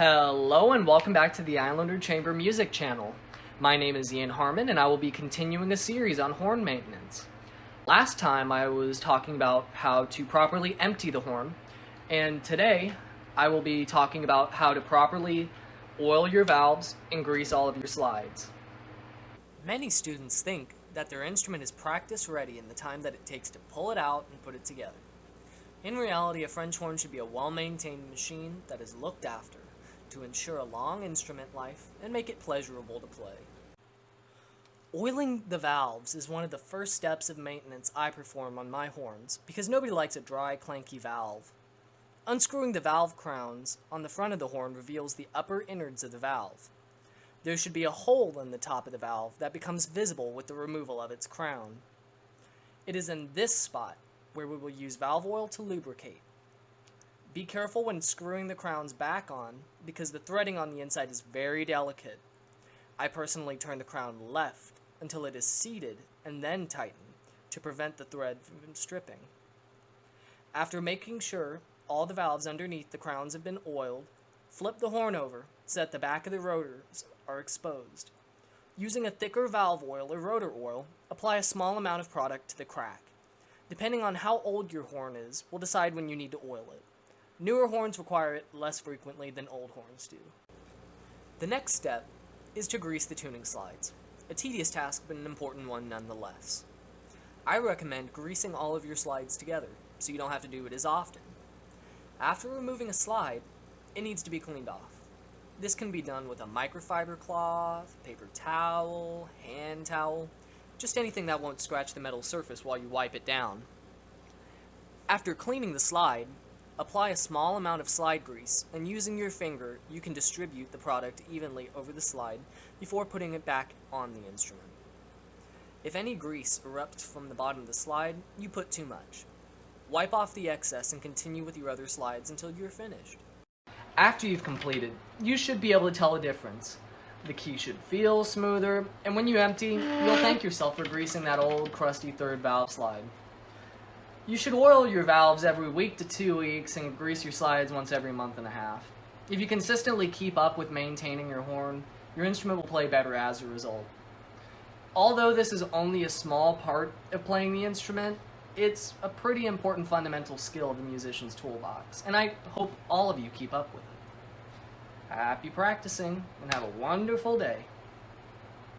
Hello and welcome back to the Islander Chamber Music Channel. My name is Harmon and I will be continuing a series on horn maintenance. Last time I was talking about how to properly empty the horn, and today I will be talking about how to properly oil your valves and grease all of your slides. Many students think that their instrument is practice ready in the time that it takes to pull it out and put it together. In reality, a French horn should be a well-maintained machine that is looked after to ensure a long instrument life and make it pleasurable to play. Oiling the valves is one of the first steps of maintenance I perform on my horns because nobody likes a dry, clanky valve. Unscrewing the valve crowns on the front of the horn reveals the upper innards of the valve. There should be a hole in the top of the valve that becomes visible with the removal of its crown. It is in this spot where we will use valve oil to lubricate. Be careful when screwing the crowns back on because the threading on the inside is very delicate. I personally turn the crown left until it is seated and then tighten to prevent the thread from stripping. After making sure all the valves underneath the crowns have been oiled, flip the horn over so that the back of the rotors are exposed. Using a thicker valve oil or rotor oil, apply a small amount of product to the crack. Depending on how old your horn is, will decide when you need to oil it. Newer horns require it less frequently than old horns do. The next step is to grease the tuning slides. A tedious task, but an important one nonetheless. I recommend greasing all of your slides together, so you don't have to do it as often. After removing a slide, it needs to be cleaned off. This can be done with a microfiber cloth, paper towel, hand towel, just anything that won't scratch the metal surface while you wipe it down. After cleaning the slide, apply a small amount of slide grease, and using your finger, you can distribute the product evenly over the slide before putting it back on the instrument. If any grease erupts from the bottom of the slide, you put too much. Wipe off the excess and continue with your other slides until you're finished. After you've completed, you should be able to tell a difference. The key should feel smoother, and when you empty, you'll thank yourself for greasing that old crusty third valve slide. You should oil your valves every week to 2 weeks and grease your slides once every month and a half. If you consistently keep up with maintaining your horn, your instrument will play better as a result. Although this is only a small part of playing the instrument, it's a pretty important fundamental skill of the musician's toolbox, and I hope all of you keep up with it. Happy practicing, and have a wonderful day.